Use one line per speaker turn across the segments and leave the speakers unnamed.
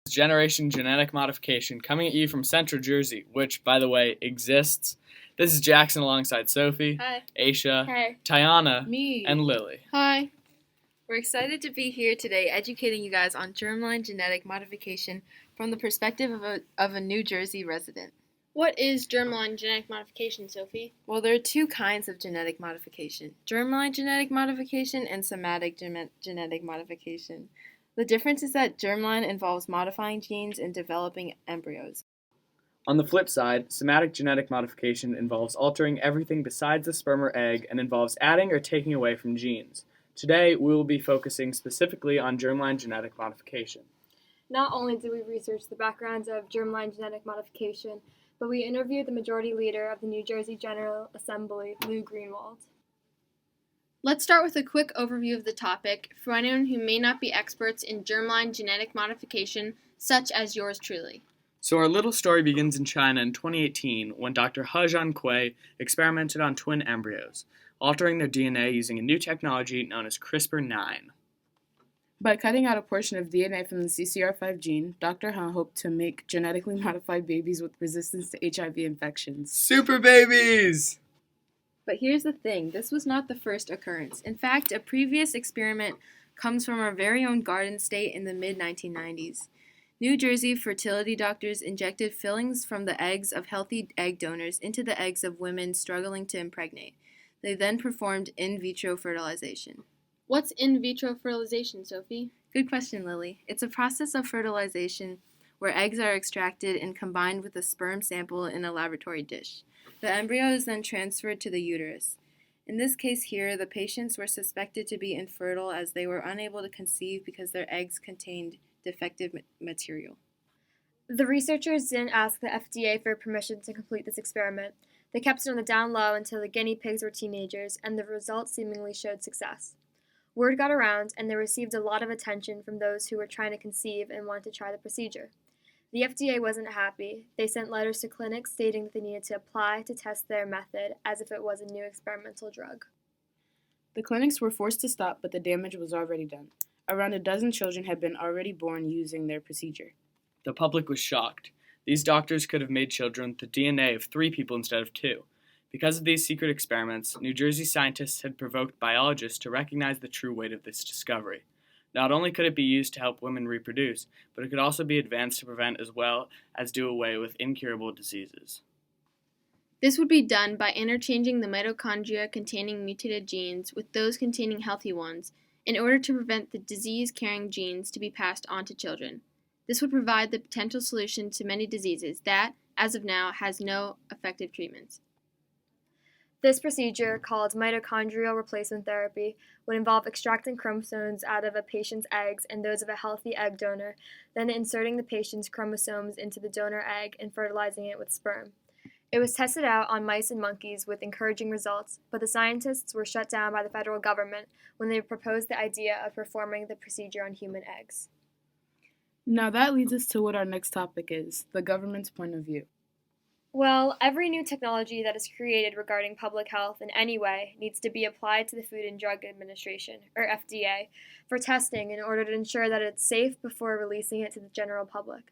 Generation Genetic Modification, coming at you from Central Jersey, which, by the way, exists. This is Jackson alongside Sophie,
Hi.
Aisha,
Hey.
Tiana,
Me.
and Lily.
Hi. We're excited to be here today educating you guys on germline genetic modification from the perspective of a New Jersey resident.
What is germline genetic modification, Sophie?
Well, there are two kinds of genetic modification, germline genetic modification and somatic genetic modification. The difference is that germline involves modifying genes and developing embryos.
On the flip side, somatic genetic modification involves altering everything besides the sperm or egg and involves adding or taking away from genes. Today, we will be focusing specifically on germline genetic modification.
Not only did we research the backgrounds of germline genetic modification, but we interviewed the majority leader of the New Jersey General Assembly, Lou Greenwald.
Let's start with a quick overview of the topic for anyone who may not be experts in germline genetic modification, such as yours truly.
So our little story begins in China in 2018 when Dr. He Jiankui experimented on twin embryos, altering their DNA using a new technology known as CRISPR-9.
By cutting out a portion of DNA from the CCR5 gene, Dr. Han hoped to make genetically modified babies with resistance to HIV infections.
Super babies!
But here's the thing, this was not the first occurrence. In fact, a previous experiment comes from our very own Garden State in the mid-1990s. New Jersey fertility doctors injected fillings from the eggs of healthy egg donors into the eggs of women struggling to impregnate. They then performed in vitro fertilization.
What's in vitro fertilization, Sophie?
Good question, Lily. It's a process of fertilization where eggs are extracted and combined with a sperm sample in a laboratory dish. The embryo is then transferred to the uterus. In this case here, the patients were suspected to be infertile as they were unable to conceive because their eggs contained defective material.
The researchers didn't ask the FDA for permission to complete this experiment. They kept it on the down low until the guinea pigs were teenagers, and the results seemingly showed success. Word got around, and they received a lot of attention from those who were trying to conceive and wanted to try the procedure. The FDA wasn't happy. They sent letters to clinics stating that they needed to apply to test their method as if it was a new experimental drug.
The clinics were forced to stop, but the damage was already done. Around a dozen children had been already born using their procedure.
The public was shocked. These doctors could have made children with the DNA of 3 people instead of 2. Because of these secret experiments, New Jersey scientists had provoked biologists to recognize the true weight of this discovery. Not only could it be used to help women reproduce, but it could also be advanced to prevent as well as do away with incurable diseases.
This would be done by interchanging the mitochondria containing mutated genes with those containing healthy ones in order to prevent the disease-carrying genes to be passed on to children. This would provide the potential solution to many diseases that, as of now, has no effective treatments.
This procedure, called mitochondrial replacement therapy, would involve extracting chromosomes out of a patient's eggs and those of a healthy egg donor, then inserting the patient's chromosomes into the donor egg and fertilizing it with sperm. It was tested out on mice and monkeys with encouraging results, but the scientists were shut down by the federal government when they proposed the idea of performing the procedure on human eggs.
Now that leads us to what our next topic is, the government's point of view.
Well, every new technology that is created regarding public health in any way needs to be applied to the Food and Drug Administration, or FDA, for testing in order to ensure that it's safe before releasing it to the general public.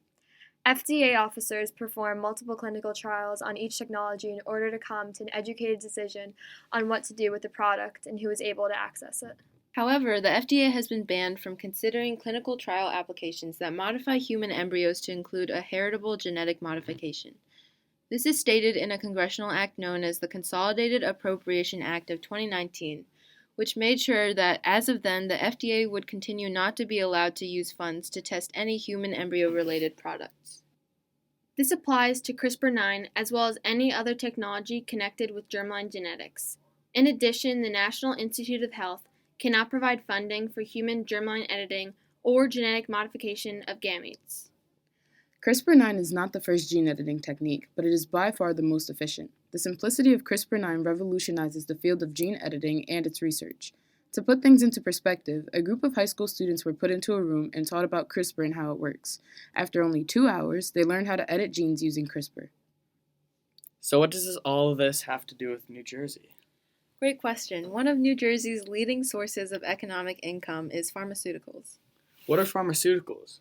FDA officers perform multiple clinical trials on each technology in order to come to an educated decision on what to do with the product and who is able to access it.
However, the FDA has been banned from considering clinical trial applications that modify human embryos to include a heritable genetic modification. This is stated in a congressional act known as the Consolidated Appropriation Act of 2019, which made sure that, as of then, the FDA would continue not to be allowed to use funds to test any human embryo-related products.
This applies to CRISPR-9 as well as any other technology connected with germline genetics. In addition, the National Institute of Health cannot provide funding for human germline editing or genetic modification of gametes.
CRISPR-9 is not the first gene editing technique, but it is by far the most efficient. The simplicity of CRISPR-9 revolutionizes the field of gene editing and its research. To put things into perspective, a group of high school students were put into a room and taught about CRISPR and how it works. After only 2 hours, they learned how to edit genes using CRISPR.
So what does all of this have to do with New Jersey?
Great question. One of New Jersey's leading sources of economic income is pharmaceuticals.
What are pharmaceuticals?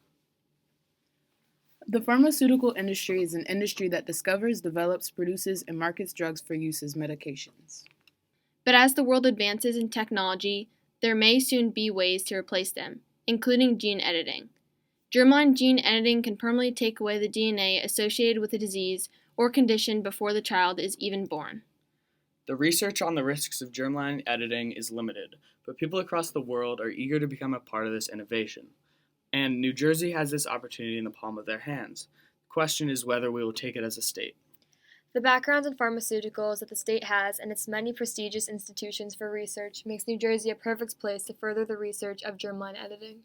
The pharmaceutical industry is an industry that discovers, develops, produces, and markets drugs for use as medications.
But as the world advances in technology, there may soon be ways to replace them, including gene editing. Germline gene editing can permanently take away the DNA associated with a disease or condition before the child is even born.
The research on the risks of germline editing is limited, but people across the world are eager to become a part of this innovation. And New Jersey has this opportunity in the palm of their hands. The question is whether we will take it as a state.
The background in pharmaceuticals that the state has and its many prestigious institutions for research makes New Jersey a perfect place to further the research of germline editing.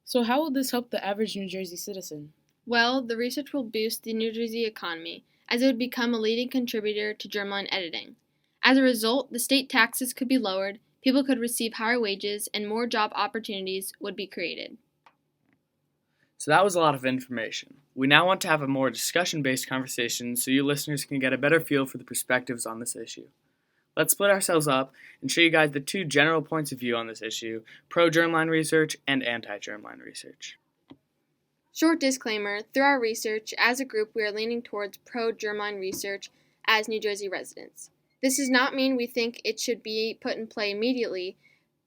So how will this help the average New Jersey citizen?
Well, the research will boost the New Jersey economy, as it would become a leading contributor to germline editing. As a result, the state taxes could be lowered, people could receive higher wages, and more job opportunities would be created.
So that was a lot of information. We now want to have a more discussion-based conversation so you listeners can get a better feel for the perspectives on this issue. Let's split ourselves up and show you guys the two general points of view on this issue, pro-germline research and anti-germline research.
Short disclaimer, through our research, as a group we are leaning towards pro-germline research as New Jersey residents. This does not mean we think it should be put in play immediately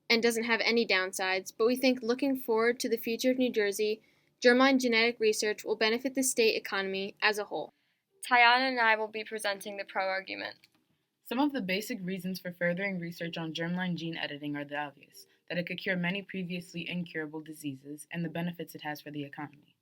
and doesn't have any downsides, but we think looking forward to the future of New Jersey, germline genetic research will benefit the state economy as a whole.
Tiana and I will be presenting the pro-argument.
Some of the basic reasons for furthering research on germline gene editing are the obvious, that it could cure many previously incurable diseases and the benefits it has for the economy.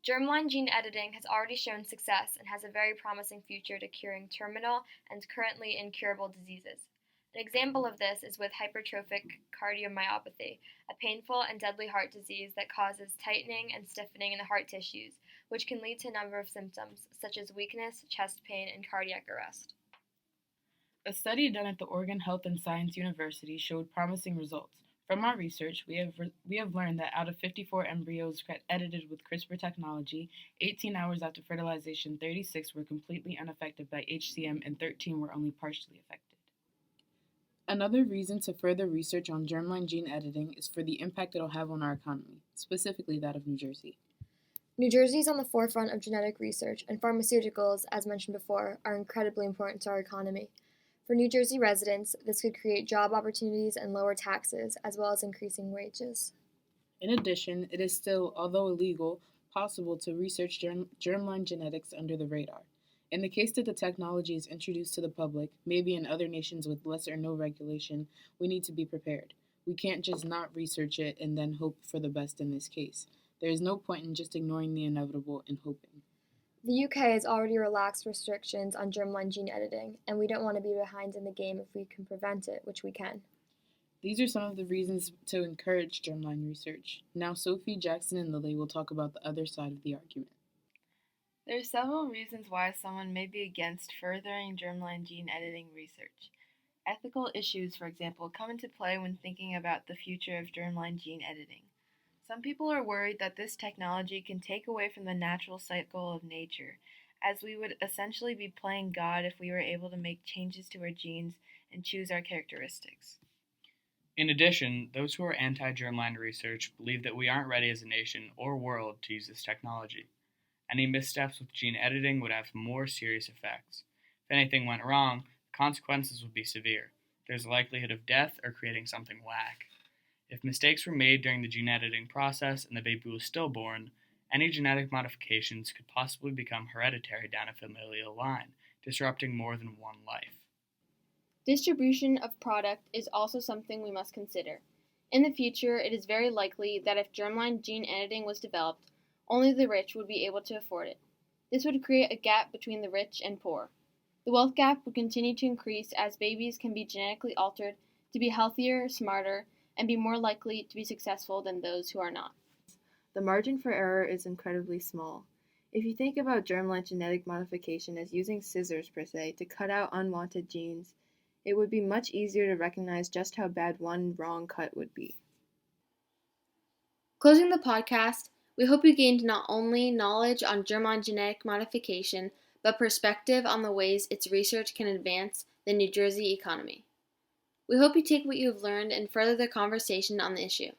Germline gene editing has already shown success and has a very promising future to curing terminal and currently incurable diseases. An example of this is with hypertrophic cardiomyopathy, a painful and deadly heart disease that causes tightening and stiffening in the heart tissues, which can lead to a number of symptoms, such as weakness, chest pain, and cardiac arrest.
A study done at the Oregon Health and Science University showed promising results. From our research, we have learned that out of 54 embryos edited with CRISPR technology, 18 hours after fertilization, 36 were completely unaffected by HCM and 13 were only partially affected. Another reason to further research on germline gene editing is for the impact it will have on our economy, specifically that of New Jersey.
New Jersey is on the forefront of genetic research, and pharmaceuticals, as mentioned before, are incredibly important to our economy. For New Jersey residents, this could create job opportunities and lower taxes, as well as increasing wages.
In addition, it is still, although illegal, possible to research germline genetics under the radar. In the case that the technology is introduced to the public, maybe in other nations with less or no regulation, we need to be prepared. We can't just not research it and then hope for the best in this case. There is no point in just ignoring the inevitable and hoping.
The UK has already relaxed restrictions on germline gene editing, and we don't want to be behind in the game if we can prevent it, which we can.
These are some of the reasons to encourage germline research. Now Sophie, Jackson, and Lily will talk about the other side of the argument.
There are several reasons why someone may be against furthering germline gene editing research. Ethical issues, for example, come into play when thinking about the future of germline gene editing. Some people are worried that this technology can take away from the natural cycle of nature, as we would essentially be playing God if we were able to make changes to our genes and choose our characteristics.
In addition, those who are anti-germline research believe that we aren't ready as a nation or world to use this technology. Any missteps with gene editing would have more serious effects. If anything went wrong, the consequences would be severe. There's a likelihood of death or creating something whack. If mistakes were made during the gene editing process and the baby was stillborn, any genetic modifications could possibly become hereditary down a familial line, disrupting more than one life.
Distribution of product is also something we must consider. In the future, it is very likely that if germline gene editing was developed, only the rich would be able to afford it. This would create a gap between the rich and poor. The wealth gap would continue to increase as babies can be genetically altered to be healthier, smarter, and be more likely to be successful than those who are not.
The margin for error is incredibly small. If you think about germline genetic modification as using scissors per se to cut out unwanted genes, it would be much easier to recognize just how bad one wrong cut would be.
Closing the podcast, we hope you gained not only knowledge on germline genetic modification, but perspective on the ways its research can advance the New Jersey economy. We hope you take what you have learned and further the conversation on the issue.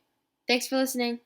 Thanks for listening.